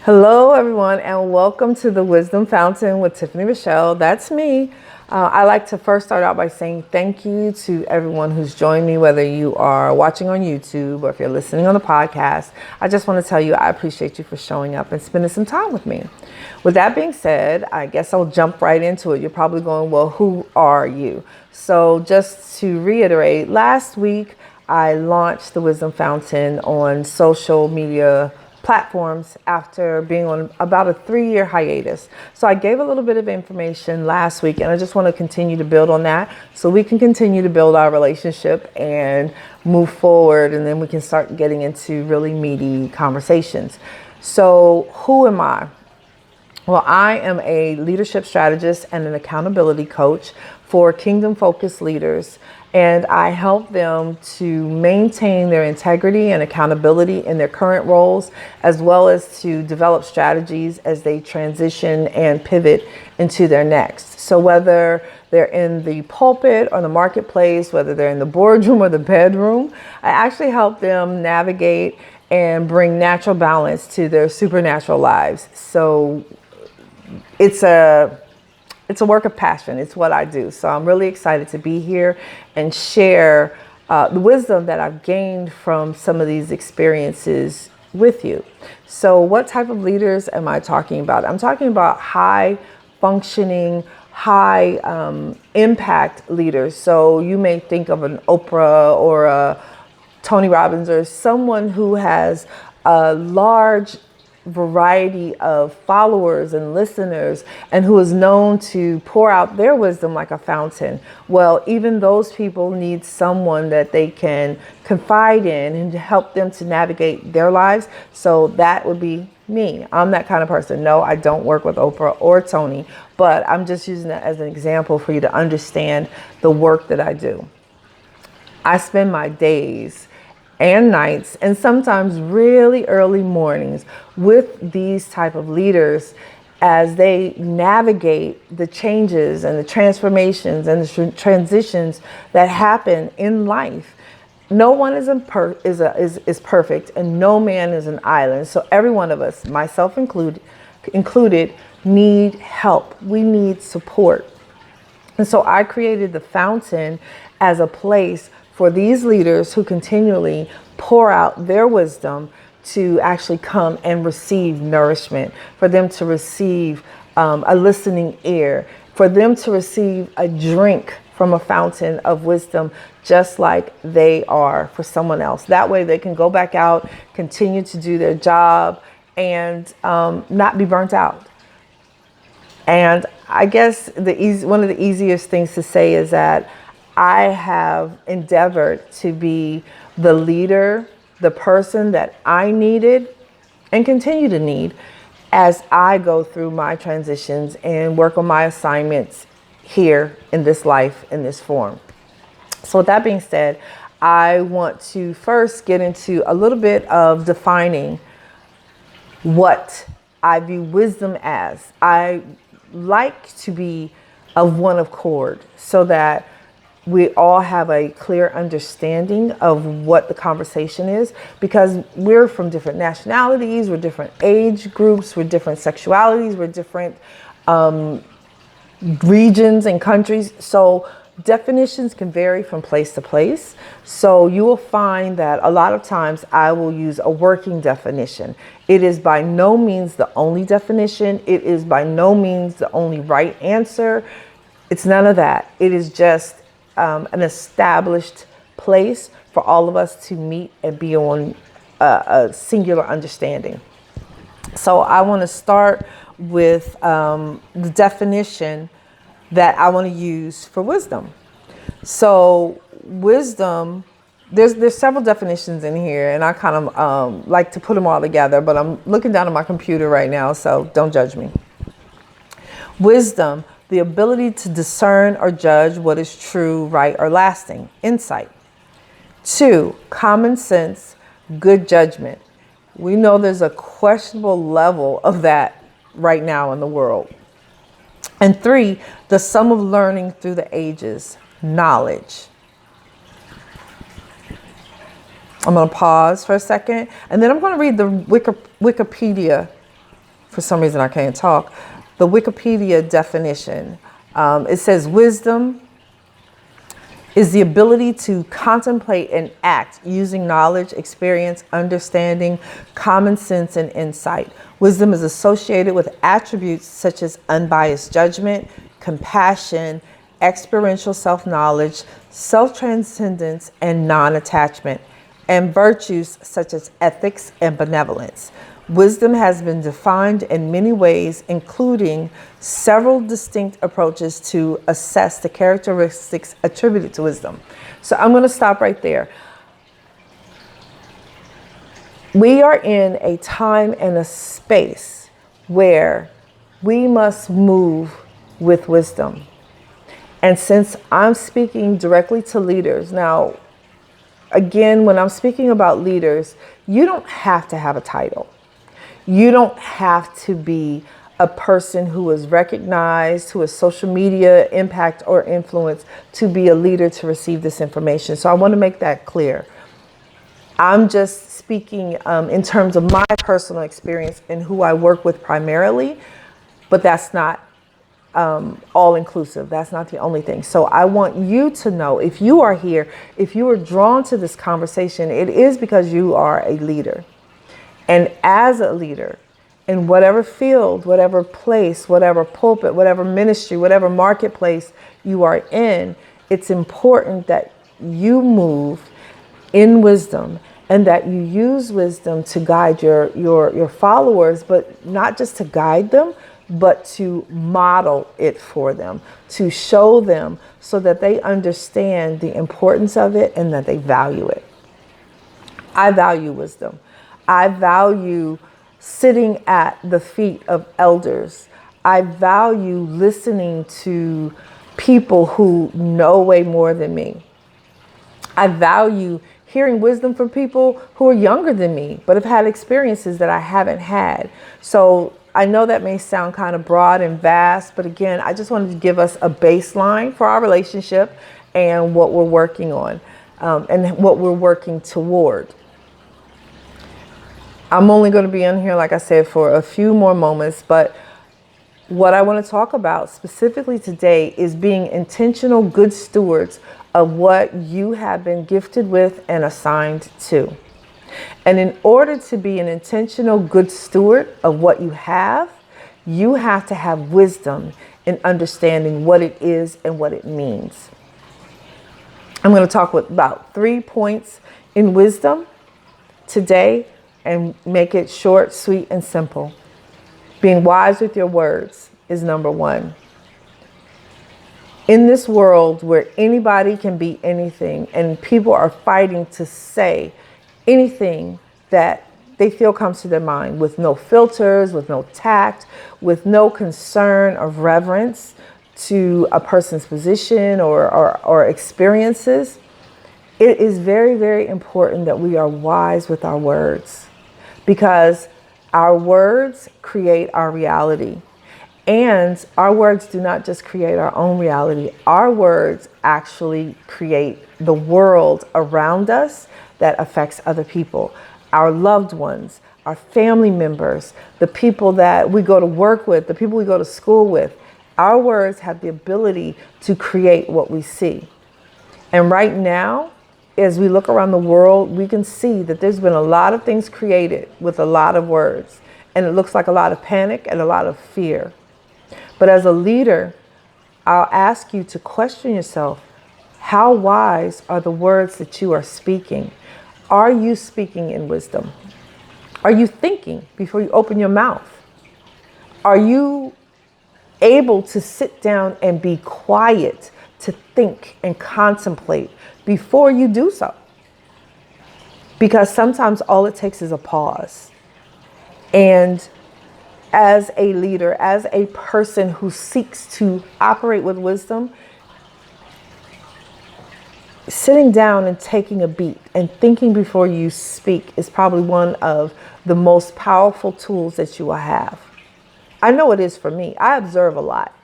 Hello, everyone, and welcome to the Wisdom Fountain with Tiffany Michelle. That's me. I like to first start out by saying thank you to everyone who's joined me, whether you are watching on YouTube or if you're listening on the podcast. I just want to tell you I appreciate you for showing up and spending some time with me. With that being said, I guess I'll jump right into it. You're probably going, well, who are you? So just to reiterate, last week I launched the Wisdom Fountain on social media platforms after being on about a 3-year hiatus. So I gave a little bit of information last week, and I just want to continue to build on that so we can continue to build our relationship and move forward, and then we can start getting into really meaty conversations. So who am I? Well, I am a leadership strategist and an accountability coach for kingdom focused leaders, and I help them to maintain their integrity and accountability in their current roles, as well as to develop strategies as they transition and pivot into their next. So whether they're in the pulpit or the marketplace, whether they're in the boardroom or the bedroom, I actually help them navigate and bring natural balance to their supernatural lives. So it's a work of passion. It's what I do. So I'm really excited to be here and share the wisdom that I've gained from some of these experiences with you. So what type of leaders am I talking about? I'm talking about high functioning, high impact leaders. So you may think of an Oprah or a Tony Robbins or someone who has a large variety of followers and listeners and who is known to pour out their wisdom like a fountain. Well, even those people need someone that they can confide in and to help them to navigate their lives. So that would be me. I'm that kind of person. No, I don't work with Oprah or Tony, but I'm just using that as an example for you to understand the work that I do. I spend my days and nights and sometimes really early mornings with these type of leaders as they navigate the changes and the transformations and the transitions that happen in life. No one is perfect, and no man is an island. So every one of us, myself included, need help. We need support. And so I created the fountain as a place for these leaders who continually pour out their wisdom to actually come and receive nourishment, for them to receive a listening ear, for them to receive a drink from a fountain of wisdom, just like they are for someone else. That way they can go back out, continue to do their job, and not be burnt out. And I guess one of the easiest things to say is that I have endeavored to be the leader, the person that I needed and continue to need as I go through my transitions and work on my assignments here in this life, in this form. So with that being said, I want to first get into a little bit of defining what I view wisdom as. I like to be of one accord so that we all have a clear understanding of what the conversation is, because we're from different nationalities, we're different age groups, we're different sexualities, we're different regions and countries. So definitions can vary from place to place. So you will find that a lot of times I will use a working definition. It is by no means the only definition. It is by no means the only right answer. It's none of that. It is just an established place for all of us to meet and be on a singular understanding. So I want to start with the definition that I want to use for wisdom. So wisdom, there's several definitions in here, and I kind of like to put them all together, but I'm looking down at my computer right now, so don't judge me. Wisdom, the ability to discern or judge what is true, right, or lasting. Insight. 2, common sense, good judgment. We know there's a questionable level of that right now in the world. And 3, the sum of learning through the ages, knowledge. I'm going to pause for a second, and then I'm going to read the Wikipedia For some reason, I can't talk. The Wikipedia definition. It says wisdom is the ability to contemplate and act using knowledge, experience, understanding, common sense, and insight. Wisdom is associated with attributes such as unbiased judgment, compassion, experiential self-knowledge, self-transcendence, and non-attachment, and virtues such as ethics and benevolence. Wisdom has been defined in many ways, including several distinct approaches to assess the characteristics attributed to wisdom. So I'm going to stop right there. We are in a time and a space where we must move with wisdom. And since I'm speaking directly to leaders, now, again, when I'm speaking about leaders, you don't have to have a title. You don't have to be a person who is recognized, who has social media impact or influence to be a leader to receive this information. So I want to make that clear. I'm just speaking in terms of my personal experience and who I work with primarily, but that's not all inclusive. That's not the only thing. So I want you to know, if you are here, if you are drawn to this conversation, it is because you are a leader. And as a leader, in whatever field, whatever place, whatever pulpit, whatever ministry, whatever marketplace you are in, it's important that you move in wisdom and that you use wisdom to guide your followers, but not just to guide them, but to model it for them, to show them so that they understand the importance of it and that they value it. I value wisdom. I value sitting at the feet of elders. I value listening to people who know way more than me. I value hearing wisdom from people who are younger than me, but have had experiences that I haven't had. So I know that may sound kind of broad and vast, but again, I just wanted to give us a baseline for our relationship and what we're working on and what we're working toward. I'm only going to be in here, like I said, for a few more moments, but what I want to talk about specifically today is being intentional good stewards of what you have been gifted with and assigned to. And in order to be an intentional good steward of what you have to have wisdom in understanding what it is and what it means. I'm going to talk about 3 points in wisdom today and make it short, sweet, and simple. Being wise with your words is number 1. In this world where anybody can be anything and people are fighting to say anything that they feel comes to their mind with no filters, with no tact, with no concern of reverence to a person's position or experiences, it is very, very important that we are wise with our words, because our words create our reality. And our words do not just create our own reality. Our words actually create the world around us that affects other people, our loved ones, our family members, the people that we go to work with, the people we go to school with. Our words have the ability to create what we see. And right now, as we look around the world, we can see that there's been a lot of things created with a lot of words. And it looks like a lot of panic and a lot of fear. But as a leader, I'll ask you to question yourself. How wise are the words that you are speaking? Are you speaking in wisdom? Are you thinking before you open your mouth? Are you able to sit down and be quiet, to think and contemplate before you do so? Because sometimes all it takes is a pause. And as a leader, as a person who seeks to operate with wisdom, sitting down and taking a beat and thinking before you speak is probably one of the most powerful tools that you will have. I know it is for me. I observe a lot.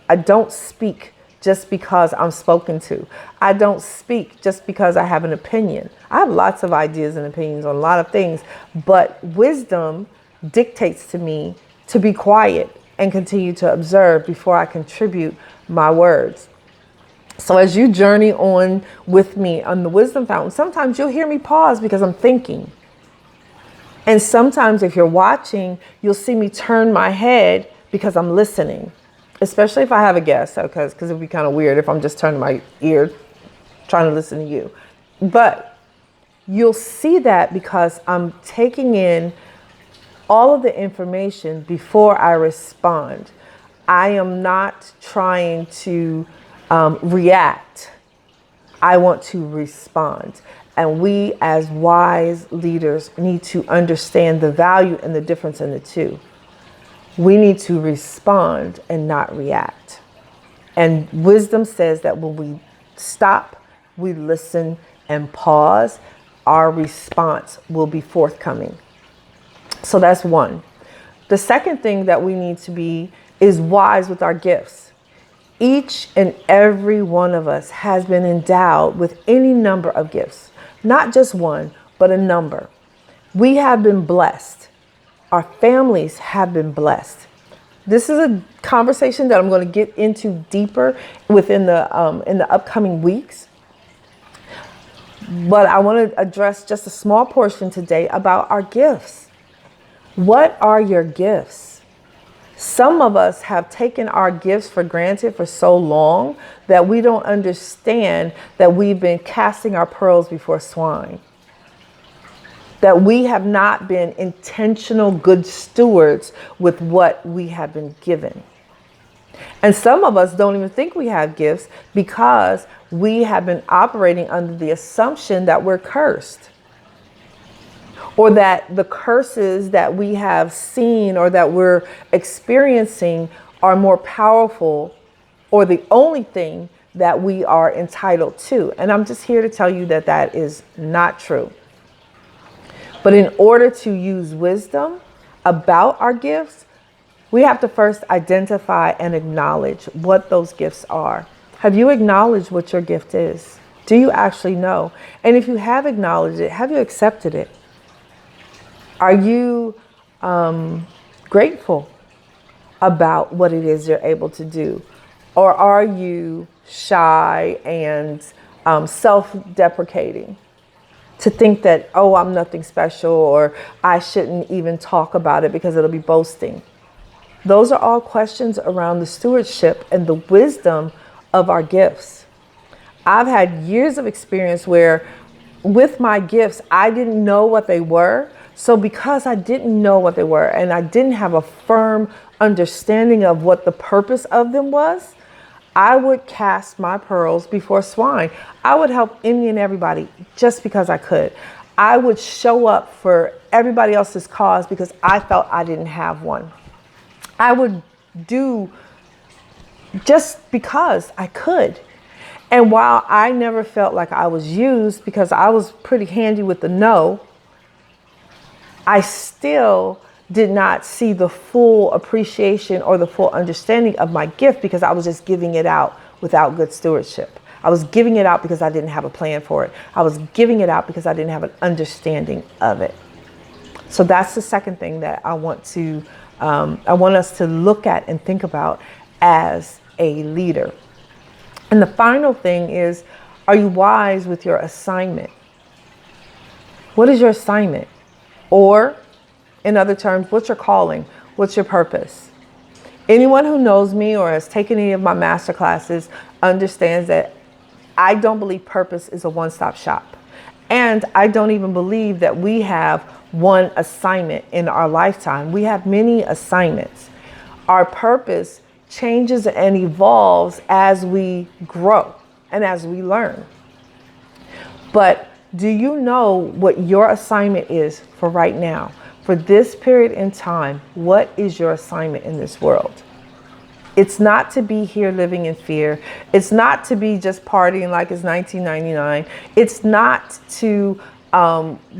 I don't speak just because I'm spoken to. I don't speak just because I have an opinion. I have lots of ideas and opinions on a lot of things, but wisdom dictates to me to be quiet and continue to observe before I contribute my words. So as you journey on with me on the Wisdom Fountain, sometimes you'll hear me pause because I'm thinking. And sometimes if you're watching, you'll see me turn my head because I'm listening, especially if I have a guest, because it'd be kind of weird if I'm just turning my ear trying to listen to you. But you'll see that because I'm taking in all of the information before I respond. I am not trying to react. I want to respond. And we as wise leaders need to understand the value and the difference in the two. We need to respond and not react. And wisdom says that when we stop, we listen and pause, our response will be forthcoming. So that's one. The second thing that we need to be is wise with our gifts. Each and every one of us has been endowed with any number of gifts, not just one, but a number. We have been blessed. Our families have been blessed. This is a conversation that I'm going to get into deeper within in the upcoming weeks. But I want to address just a small portion today about our gifts. What are your gifts? Some of us have taken our gifts for granted for so long that we don't understand that we've been casting our pearls before swine. That we have not been intentional good stewards with what we have been given. And some of us don't even think we have gifts because we have been operating under the assumption that we're cursed. Or that the curses that we have seen or that we're experiencing are more powerful or the only thing that we are entitled to. And I'm just here to tell you that that is not true. But in order to use wisdom about our gifts, we have to first identify and acknowledge what those gifts are. Have you acknowledged what your gift is? Do you actually know? And if you have acknowledged it, have you accepted it? Are you grateful about what it is you're able to do? Or are you shy and self-deprecating to think that, oh, I'm nothing special, or I shouldn't even talk about it because it'll be boasting? Those are all questions around the stewardship and the wisdom of our gifts. I've had years of experience where with my gifts, I didn't know what they were. So because I didn't know what they were and I didn't have a firm understanding of what the purpose of them was, I would cast my pearls before swine. I would help any and everybody just because I could. I would show up for everybody else's cause because I felt I didn't have one. I would do just because I could. And while I never felt like I was used because I was pretty handy with the no, I still did not see the full appreciation or the full understanding of my gift because I was just giving it out without good stewardship. I was giving it out because I didn't have a plan for it. I was giving it out because I didn't have an understanding of it. So that's the second thing that I want us to look at and think about as a leader. And the final thing is, are you wise with your assignment? What is your assignment? Or, in other terms, what's your calling? What's your purpose? Anyone who knows me or has taken any of my master classes understands that I don't believe purpose is a one-stop shop. And I don't even believe that we have one assignment in our lifetime. We have many assignments. Our purpose changes and evolves as we grow and as we learn. But do you know what your assignment is for right now? For this period in time, what is your assignment in this world? It's not to be here living in fear. It's not to be just partying like it's 1999. It's not to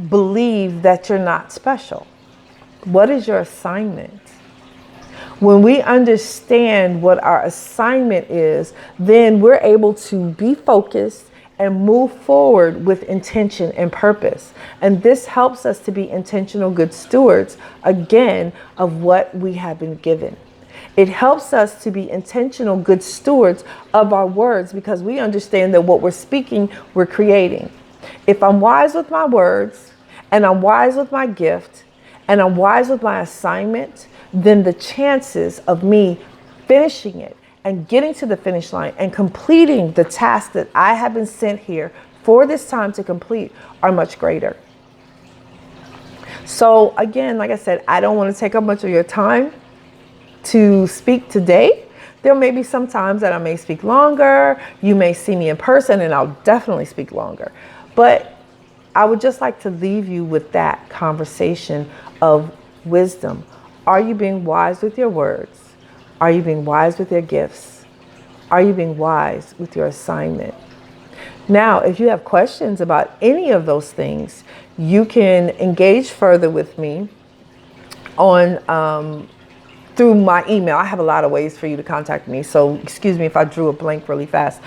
believe that you're not special. What is your assignment? When we understand what our assignment is, then we're able to be focused and move forward with intention and purpose. And this helps us to be intentional good stewards, again, of what we have been given. It helps us to be intentional good stewards of our words, because we understand that what we're speaking, we're creating. If I'm wise with my words, and I'm wise with my gift, and I'm wise with my assignment, then the chances of me finishing it and getting to the finish line and completing the task that I have been sent here for this time to complete are much greater. So again, like I said, I don't want to take up much of your time to speak today. There may be some times that I may speak longer. You may see me in person and I'll definitely speak longer. But I would just like to leave you with that conversation of wisdom. Are you being wise with your words? Are you being wise with your gifts? Are you being wise with your assignment? Now, if you have questions about any of those things, you can engage further with me on through my email. I have a lot of ways for you to contact me, so excuse me if I drew a blank really fast.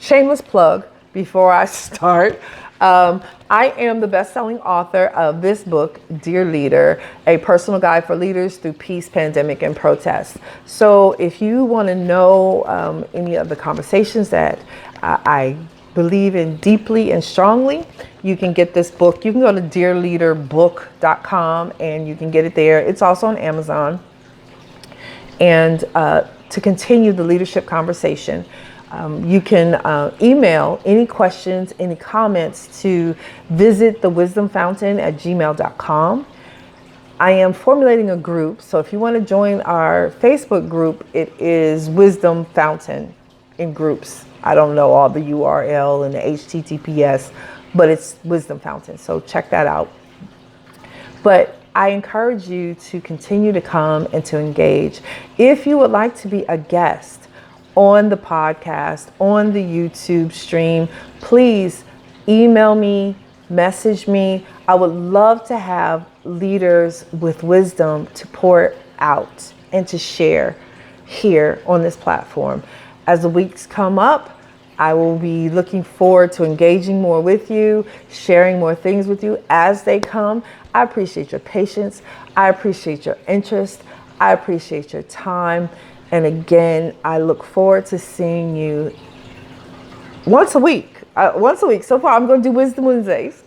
Shameless plug before I start. I am the best-selling author of this book, Dear Leader, a personal guide for leaders through peace, pandemic, and protest. So if you want to know any of the conversations that I believe in deeply and strongly, you can get this book. You can go to dearleaderbook.com and you can get it there. It's also on Amazon. And to continue the leadership conversation, you can email any questions, any comments to visitthewisdomfountain@gmail.com. I am formulating a group, so if you want to join our Facebook group, it is Wisdom Fountain in groups. I don't know all the URL and the HTTPS, but it's Wisdom Fountain, so check that out. But I encourage you to continue to come and to engage. If you would like to be a guest on the podcast, on the YouTube stream, please email me, message me. I would love to have leaders with wisdom to pour out and to share here on this platform. As the weeks come up, I will be looking forward to engaging more with you, sharing more things with you as they come. I appreciate your patience. I appreciate your interest. I appreciate your time. And again, I look forward to seeing you once a week. So far, I'm going to do Wisdom Wednesdays.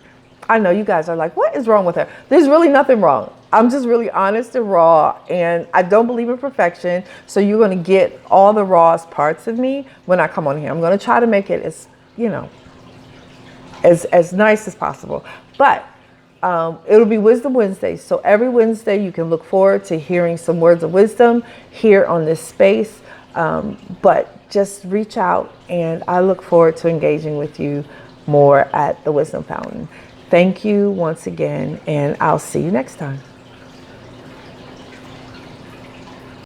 I know you guys are like, what is wrong with her? There's really nothing wrong. I'm just really honest and raw, and I don't believe in perfection. So you're going to get all the rawest parts of me when I come on here. I'm going to try to make it as, as nice as possible. But it'll be Wisdom Wednesday. So every Wednesday you can look forward to hearing some words of wisdom here on this space. But just reach out, and I look forward to engaging with you more at the Wisdom Fountain. Thank you once again, and I'll see you next time.